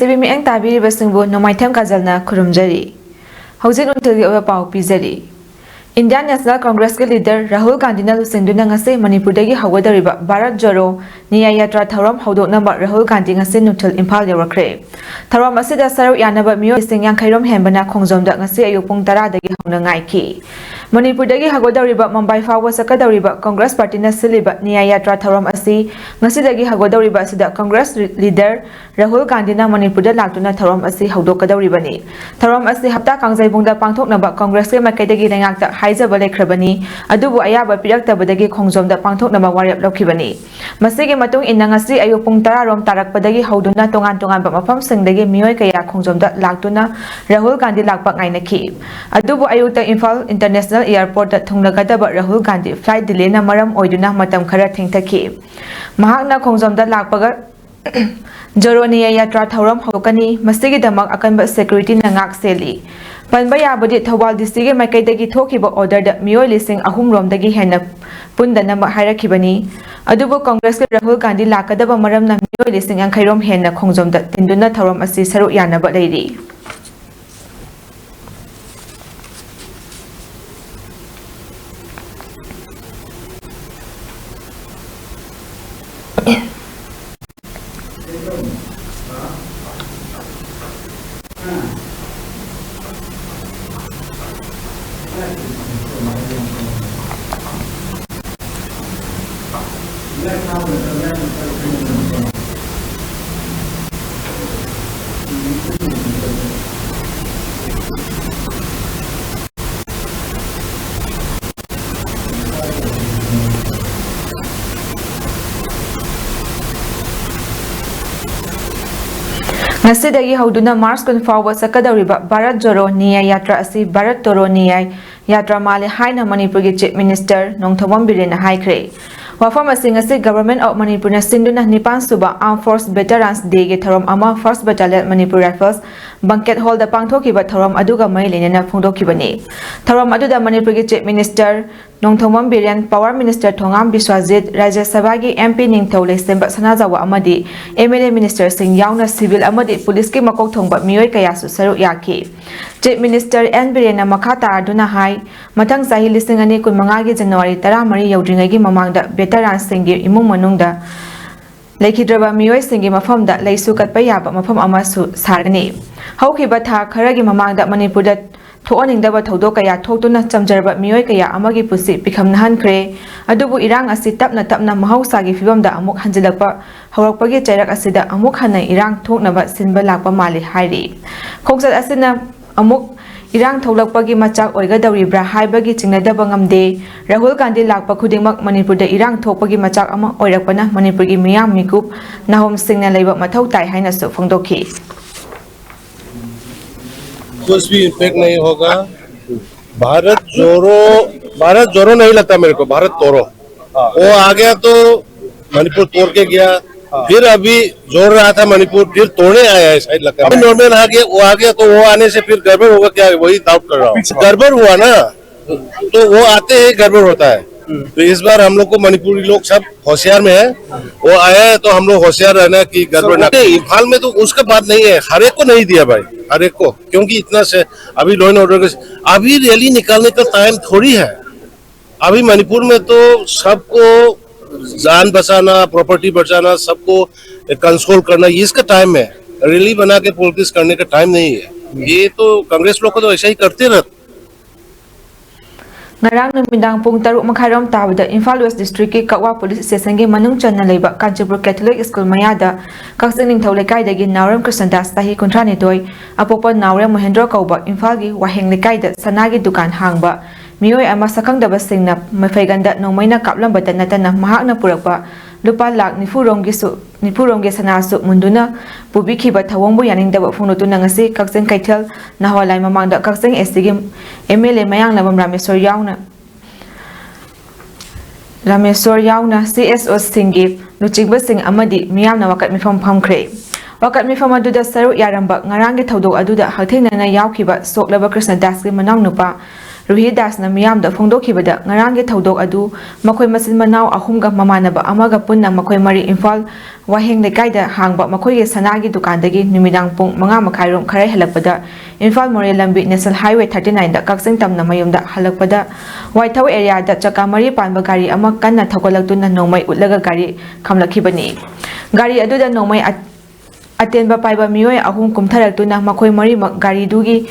TV mi ang tabi basingbo no maitem kajalna khurumjari hausin untagi oba pau pizari Indian National Congress ke leader Rahul Gandhi na lusinduna ngase Manipur dagi hawadariba Bharat Joro Niya Yatra Tharom haudokna ba Rahul Gandhi ngase Nuthul Imphal yarakre Tharom asida saru yanaba miyo sing yang khairom hembana khongjomda ngase ayupung 10 dagi hauna ngaiki Manipur dagi hagodariba Mumbai fawa sakadariba Congress Party na siliba Niya Yatra Tharom asi ngasi dagi hagodariba sida Congress leader Rahul Gandhi na Manipur da laktuna Tharom asi haudokadariba ni Tharom asi hapta kangjaibungda pangthokna ba Congress ke makai dagi nangakta haizaba lekhrabani adubu ayaba piraktabadagi khongjomda pangthoknaba warep lokhibani masigi matung inna ngasi ayupung 10 rom tarakpadagi hauduna tongan tongan ba mafam singdagi miyoi kaya khongjomda laktuna Rahul Gandhi lakpak ngainaki adubu ayuta Imphal International Airport da thunglagadaba Rahul Gandhi flight delay na maram oiduna matam khara thengthaki mahakna khongjomda lakpaga Joroniya Yatra Tharom haukani masigi damak akanba security na ngak seli Panba yabadi Thawal district makai dagi thokiba order da miyoi lising ahum rom dagi henna pundana hairakibani adubu Congress ke Rahul Gandhi lakadaba maram na miyoi lising ang khairom henna khongjom da tinduna Tharom asi saru yanaba leiri Nasidagi hauduna Mars kun forward sakadariba Bharat Joro Niya Yatra asi Bharat Toro Niya Yatra male haina Manipur gi Chief Minister Nongthomam Biren haikre wafam asing asi Government of Manipur na sinduna nipan suba Armed Force Veterans Day ge Tharom ama First Battalion Manipur Rifles Banquet Hall da pangthokiba Tharom aduga mai lenena phungdokibani Tharom aduda Manipur gi Chief Minister Nongthomam Biren Power Minister Thongam Biswajit Rajya Sabha gi MP Ningthau Lesemba Sanajawa amadi MLA Minister Singh yauna civil amadi police ki makok thongba miyoi kaya su saru yaki Chief Minister N Biren makha taraduna hai mathang sahi lising ani kun manga gi January 13 yaudringai gi mamangda veterans singi imung manungda Lekhidraba miyoi singi mafamda leisu katpa yaba mafam ama su sarani haukiba tha kharagi mamangda Manipur da Thoaningdaba thodo kaya thotuna chamjarba miyoi kaya amagi pusi pikhamna hankre adubu irang asi tapna tapna mahausagi fibamda amuk hanjilakpa haurakpagi chairak asida amuk hanai irang thoknaba sinba lakpa mali hairi khongsat asina amuk irang tholakpagi machak oigadawribra haibagi chingnadaba ngamde Rahul Gandhi lakpa khudingmak Manipurda irang thokpagi machak ama oirakpana Manipurgi miyam mikup nahom singna leiba mathau tai haina su phongdokhi कुछ भी impact नहीं होगा भारत जोरो नहीं लगता मेरे को भारत तोड़ो वो आ गया तो मणिपुर तोड़ के गया फिर अभी जोड़ रहा था मणिपुर फिर तोड़ने आया है शायद लगता है नॉर्मल आ गया तो वो आने से फिर गड़बड़ होगा क्या वही डाउट कर रहा हूँ गड़बड़ हुआ ना तो वो आते ही गड़बड़ होता है तो इस बार हम लोग को मणिपुरी लोग सब होशियार में है वो आया है तो हम लोग होशियार रहना कि गड़बड़ ना इम्फाल में तो उसका बात नहीं है हर एक को नहीं दिया भाई हर एक को क्योंकि इतना से अभी लॉ एंड ऑर्डर अभी रैली निकालने का टाइम थोड़ी है अभी मणिपुर में तो सबको जान बचाना प्रॉपर्टी बचाना सबको कंट्रोल करना ये इसका टाइम है रैली बना के पॉलिटिक्स करने का टाइम नहीं है ये तो कांग्रेस लोग को तो ऐसा ही करते रहते Ngarang numidang pung 6:30 tabada Imphal West District ki Kakwa Police Station gi manung channa leiba Kanchipur Catholic School mayada Kaksin Ningthau lekai dagi Nauram Krishnadas tahi 32 apopa Nauram Mahendra kauba Imphal gi Waheng lekai da sanagi dukan hangba mioi ama sakangdaba singna mafeganda nomaina kaplambata natana mahakna purakpa lupa lak nifurong gi sanasu munduna pubikhiba thawongbu yaningdaba phunotuna ngasi Kaksin Kaithel nahwalai mamangda Kaksin SG MLA mayang labam Rameswar yauna CSO singi luchigba sing amadi miyamna wakat mifam phamkhre wakat mifam aduda saru yaramba ngarangi thodok aduda hathengna yaukhiba soklaba Krishnadas gi manang nupa Ruhidas na miyamda phongdokhibada ngarangi thodok adu makhoi masin manaw ahumga mamanaba amaga punna makhoi mari Imphal Waheng lekaida hangba makhoi ge sanagi dukandagi numidang pung 5:30 kharai halakpada Imphal More Lambi National Highway 39 da Kaksin tamna mayumda halakpada Waithau area da chaka mari panba gari ama kanna thogolaktuna nomai utlaga gari khamlakhibani gari aduda nomai atenba paiba mioi ahum kumtharaktuna makhoi mari gari dugi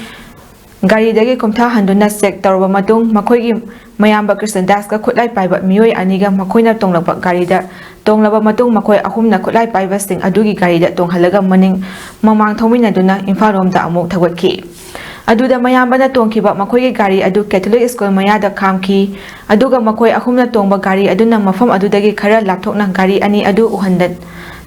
gari dagi kumtha handuna check tarba matung makhoi gi mayamba Krishnadas ka khutlai paiba mioi aniga makhoina tonglaba gari da tonglaba matung makhoi ahumna khutlai paiba sing adugi gari da tonghalaga maning mamang thomina duna Imphal rom da amuk thagwatki aduda mayambana tongkhiba makhoi gi gari adu Catholic School mayada khamki aduga makhoi ahumna tongba gari aduna mafam adudagi khara lapthokna gari ani adu uhandan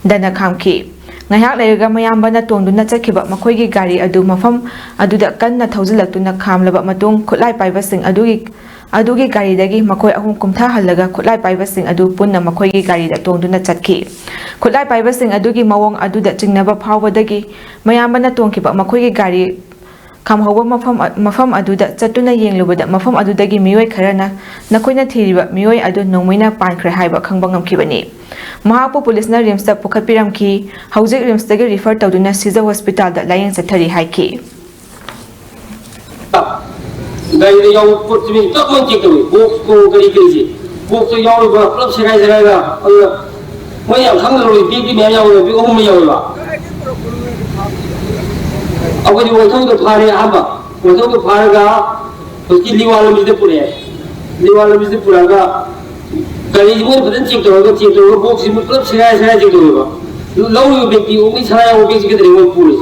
dana khamki ngahak leirga mayambana tongduna chakhiba makhoi gi gari adu mafam aduda kanna thaujilaktuna khamlaba matung khutlai paiba sing adugi gari dagi makhoi ahum kumtha halaga khutlai paiba sing adu punna makhoi gi gari da tongduna chakhi khutlai paiba sing adugi mawong aduda chingnaba phawbadagi mayambana tongkhiba makhoi gi gari kamhawa mafam aduda chatuna yenglubada mafam adudagi mioi kharana nakoina thiriba mioi adu nomoina pankhre haiba khangba ngamkhibani mahapu police na rims ta pukhapiram ki haujik rims tagi refer tawduna Siza hospital da layeng sathari haiki gai de yaw portimi tak mon tik tawi box ko gari gari box to yaw ba club segai segai ga mo yang khang ro bi me yaw bi ko mo yaw ba awadi wo thong to phare aba wo thong to phare ga ki liwal mi de pura ga gari mo badan tik to box mi club segai segai tik to ba law yo ব্যক্তি o mi sara yo ব্যক্তি ke de mo puri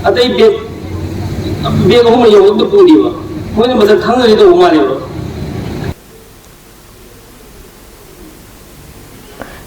atai be ko mo yaw to puri ba mo ni masa khang ri to ma le ba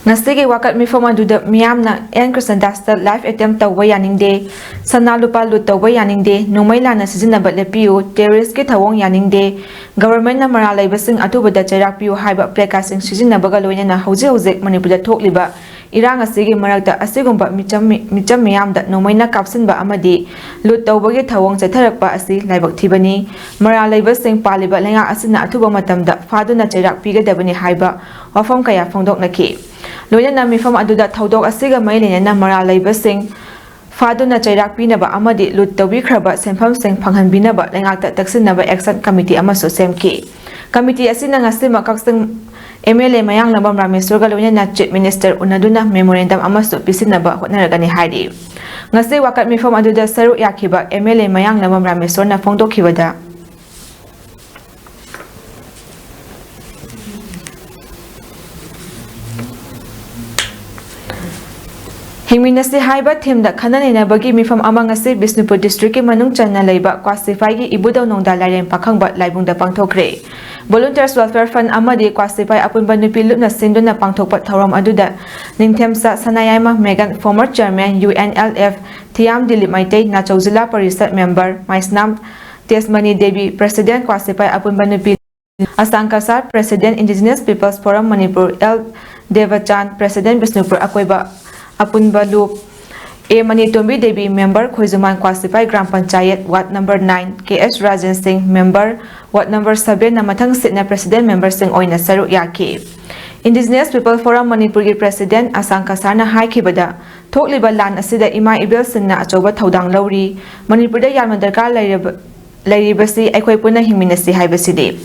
Nasigi wakat mifam aduda miyamna en Krishnadas ta live attempt tawba yaningde sana lupa lut tawba yaningde nomaila na sizinaba lepiu terrorist ki thawong yaningde government na mara laibasing atubada chairak piu haiba prekasing sizinaba loina na hauze Manipur da thokliba irang asigi marakta asigumba micham miyamda nomaina kapsinba amadi lut tawbagi thawong chatharakpa asi laibak thibani mara laibasing paliba lenga asina atuba matamda faduna chairak pigadabani haiba wafam kaya phongdoknaki loina mifam aduda thodok asiga mailena na mara laibasing faduna chairak pinaba amadi lut tawi khraba senpham sing phanghan binaba lengakta taksinaba action committee amaso semki committee asina ngasima Kaksin MLA mayang labam Rameswar ga loina na chief minister unaduna memorandum amaso pisinaba hotnaragani haidi ngasi wakat mifam aduda saru yakhiba MLA mayang labam Rameswar na phongdokhibada Hingminasi haiba themda khananena bagi mifam amangasi Bisnupur district ki manung channa leiba Kwasifai gi ibudau nongda lairem pakhangba laibungda pangthokre Volunteers Welfare Fund amadi Kwasifai apunba nupi lupna sinduna pangthokpa thoram aduda ningthemsa Sanayama Megan former chairman UNLF Thiam Dilip Maitei Nachau Zilla Parishad member Maisnam Tesmani Devi president Kwasifai apunba nupi Asankasar president Indigenous Peoples Forum Manipur L Devachan president Bisnupur akoiba Apunba Loop A Manitombi Devi member Khoizuman Kwasifai Gram Panchayat Ward number 9 KS Rajan Singh member Ward number 7 na mathang sit na president member sing oina saru yaki Indigenous People Forum Manipur gi president Asankasar na haikibada thokliba lan asida ima ibel sing na achoba thodang lawri Manipur da yarma darkar leiribasi aikoi punna hingminasi haibasidi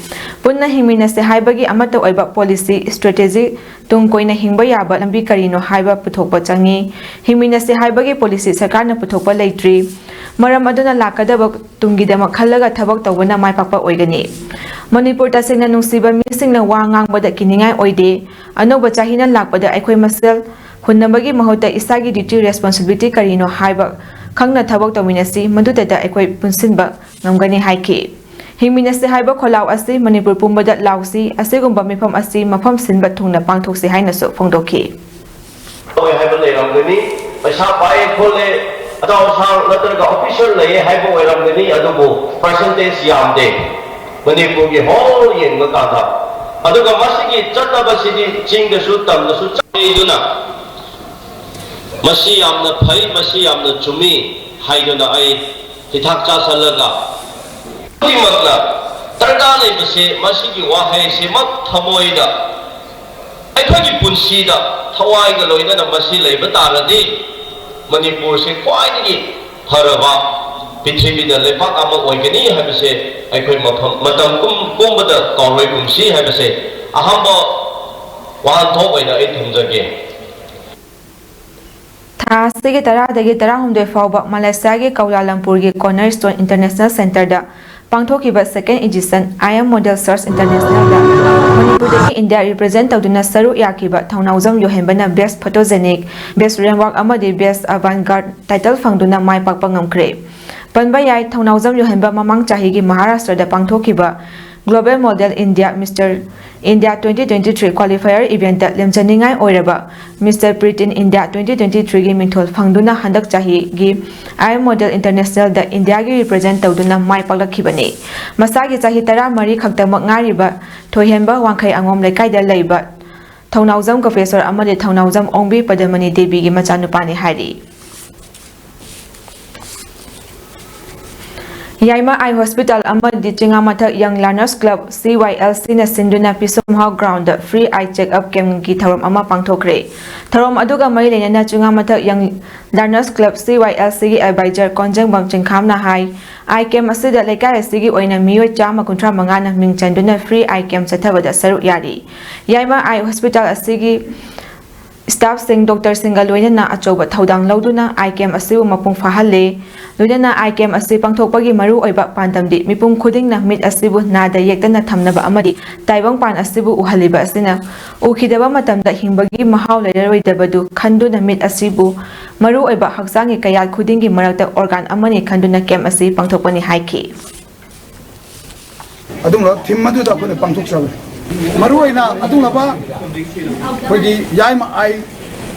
punna hingminasi haibagi amata oiba policy strategy tung koina hingba yaba lambi karino haiba puthokpa changi hingminasi haibagi policy sarkarna puthokpa leitri maram aduna lakadaba tungidama khallaga thabak tawbana maipakpa oigani Manipur tasingna nungsiba misingna wa ngangbada kiningai oide anoba chahina lakpada aikoi masel hunnabagi mahota isagi duty responsibility karino haiba khangna thabak tawminasi madudada aikoi punsinba ngamgani haiki hingminasi haiba kholau asi Manipur pumbada lausi asigumba mifam asi mafam sinba thungna pangthoksi haina so phongdokhi oi haiba leiramgani paisa pai khole adaw sang natraga official lei haiba oiramgani adubu percentage yamde Manipur ki whole yenga kada aduga masigi chattabasidi chingdasu tamdasu chaiduna masi yamna phai masi yamna chumi haiduna ai hithak cha salaga matla tarda leibase masigi wahai se mak thamoida aithagi punsida thawai ga loina na masi leiba taradi Manipur se khwaidagi pharaba pithibida lepak ama oigani habise aikoi matam kumbada kauroi kumsi habise ahamba wan thobaina ai thumjage Thasigi taradagi tarahumde fauba Malaysia gi Kuala Lumpur gi Cornerstone International Center da pangthokiba second edition I am Model Search International da Manipur dagi India represent tawduna saru yakiba thaunaujam yohembana best photogenic best framework amadi best avant-garde title fangduna mai pakpa ngamkre Panba yai thaunaujam yohemba mamang chahigi Maharashtra da pangthokiba Global Model India Mr. India 2023 qualifier event da lemchaningai oiraba Mr. Britain India 2023 gi mingthol phangduna handak chahi gi I Model International da India gi represent tawduna mai paklakhibani masagi chahi 13 khaktamak ngariba thoihemba wangkhai angom lekai da leiba thaunaujam professor amade thaunaujam ongbi Padamani Devi gi machanupani hairi Yaima Eye Hospital amadi Chingamathak Young Learners Club CYLC na sinduna Pisumhaw Ground free eye check-up camp ki thorom ama pangthokre thorom aduga mai lenana Chingamathak Young Learners Club CYLC gi advisor Konjangbam Chingkhamna hai eye camp asida lekai asigi oina miyoi 135 na mingchanduna free eye camp chathabada saru yari Yaima Eye Hospital asigi Staff sing Dr. Singa loinana achoba thaudang lauduna ICAM asibu mapung fahalle loinana ICAM asi pangthokpagi maru oiba pandamdi mipum khudingna mit asibu nada yektana thamnaba amadi taibang pan asibu uhaliba asina ukhidaba matamda hingbagi mahaw leroidabadu khanduna mit asibu maru oiba haksangi kayal khudingi marakta organ amani khanduna camp asi pangthokpani haiki adungla thimadu da kone pangthoksabe maruina adungaba khogi yaima ai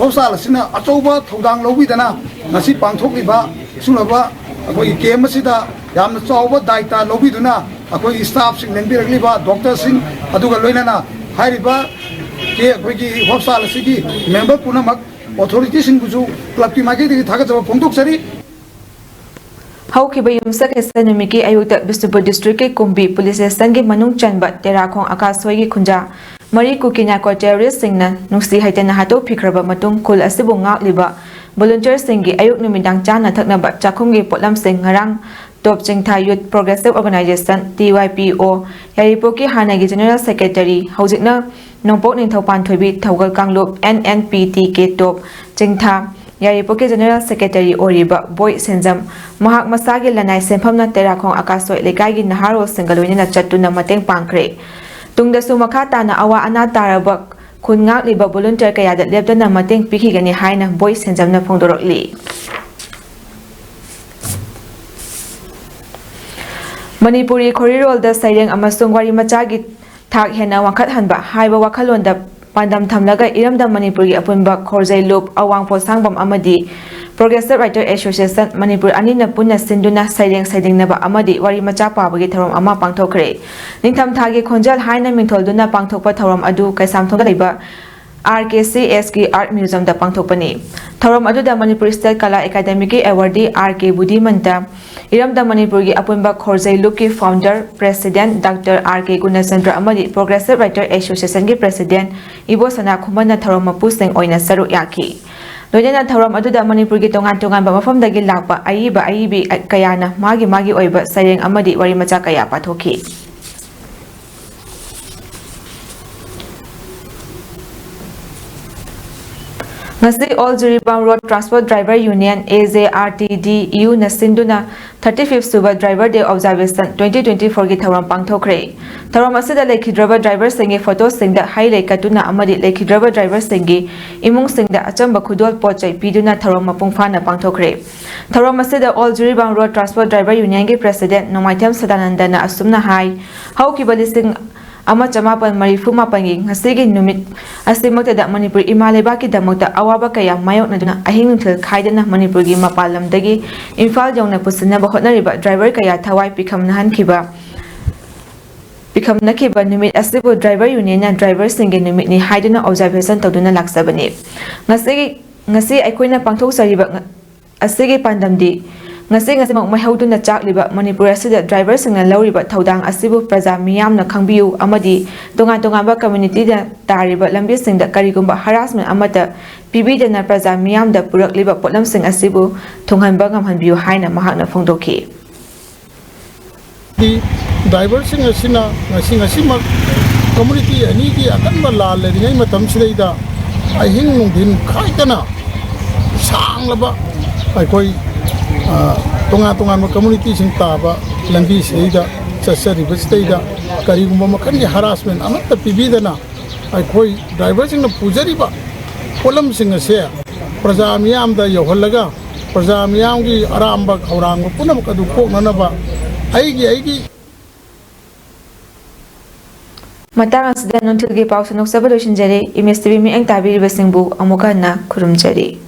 osala sina achouba thodang lobidana ngasi pangthokliba sunaba khoi kem asida yamna chawba daita lobiduna khoi staff sing lengbirakliba doctor sing aduga loinana hairiba ke khogi osala sigi member punamak authority sing buju club ki magi di thaga jawa phongtoksari Haukiba yumsak esanumiki ayuta Bisnupur district ke Kumbi police station ge manung chanba Terakhong Akasoi gi khunja mari kukina ko terrorist singna nungsi haitena hato phikraba matung kul asibu ngakliba volunteer singi ayuk numidang chana thaknaba chakhum gi potlam sing ngarang top chingtha youth progressive organization TYPO yaripoki hanagi general secretary haujikna nongpok ningthaupan thoibi thaugal kanglup NNPT ke top chingtha Yaripoke General Secretary Oriba Boy Senjam Mahak Masagi Lanai Senpamna Terakhong Akasoi Lekagi Naharo Singaloina Chatuna Mateng Pankre Tungda Sumakata na awa ana tarabak kun ngak liba volunteer kaya dat leptana mateng pikigani haina Boy Senjam na Pongdorokli Manipuri Korirol da Saireng amasung wari machagi thak hena wakat hanba haiba wakhalon da Pandam Thamlaga Iramda Manipuri Apunba Khorzai Loop Awangpo Sangbam Amadi Progressive Writer Association Manipur Anina Punna Sinduna Saireng Saidingnaba Amadi Wari Macha Pabagi Tharom Ama Pangthokre Ningtham Thagi Khonjal Haina Mingtholduna Pangthokpa Tharom Adu Kaisam Thongda Leiba RKCS की art museum दा पांगथोकपनी थौरम अदुदा Manipur state Kala academy की awardee RK Budhimanta इरमदा मणिपुर की अपुनबा खोरजै लुक की founder president doctor RK Gunachandra अमदी प्रोग्रेसिव राइटर एसोसिएशन की प्रेसिडेंट इबो सना खुमना थौरम मपुसिंग ओइना सरुक याखी लोइना थौरम अदुदा मणिपुर की तोंगान तोंगान मफमदगी लाकपा अईबी कयाना मागी ओइबा सरेंग अमदी वरी मचा कया पाथोखी Ngasi All Juribam Road Transport Driver Union AJRTDU Nasinduna 35th Suba Driver Day Observation 2024 की थौरम पांगथोखरे थौरम असिदा लेखिद्रबा ड्राइवर सिंगे फोटो सिंगदा हाईलाइट कतुना अमदि लेखिद्रबा ड्राइवर सिंगे इमुंग सिंगदा अचंबा खुदोल पोचै पीदुना थौरम मपुंग फाना पांगथोखरे थौरम असिदा All Juribam Road Transport Driver Union के प्रेसिडेंट नोमाइथम सदानंदना असुमना हाई हौकिबा लिसिंग अमा चमापन मरीफु मापंगी ngasiगी numit asimokta manipur imaleba ki damokta awaba kaya mayoknaduna ahing thil khaidana manipur gi mapalamdagi imphal jongna pusna ba hotnariba driver kaya thawai pikhamnahan khiba numit asibu driver union na driver singe numit ni haidana observation tawduna laksabani ngasi aikoina pangthok sariba asigi pandamdi ngasi mok maihawduna chakliba manipur asida driver singna lawriba thodang asibu praja miyamna khangbiu amadi tonga ba community da tariba lambi singda karigumba harassment amata pibidana praja miyamda purakliba potlam sing asibu thonghanba ngamhanbiu haina mahakna phongdokhi di driver sing asina ngasi mak community ani ki akanba lal le ngai matam sidaida ahing nungdin khaitana sanglaba aikoi tonga community sing taba lambi seida chasari besteida karigumba makhan ki harassment amatta pibidana aikoi driver sing na pujari ba kolam sing ase praja miyam da yohallaga praja miyam gi aramba khawrang punam kadu koknana ba aigi matang asida nontil gi pawsanok sabalo shinjare imestbi mi ang tabiri besingbu amukana kurumjari